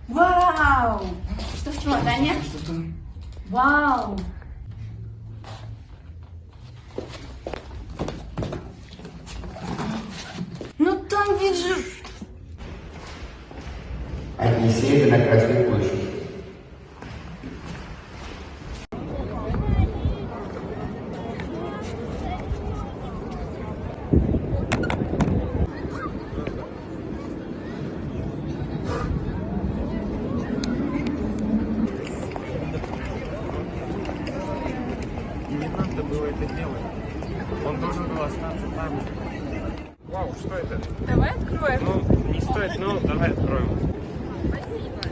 Вау! Что, Даня? Вау! Ну там ведь же... Отнеси это на Красную площадь. Не надо было это делать. Он должен был остаться там. Вау, что это? Давай откроем. Ну, не стоит, но давай откроем. Спасибо.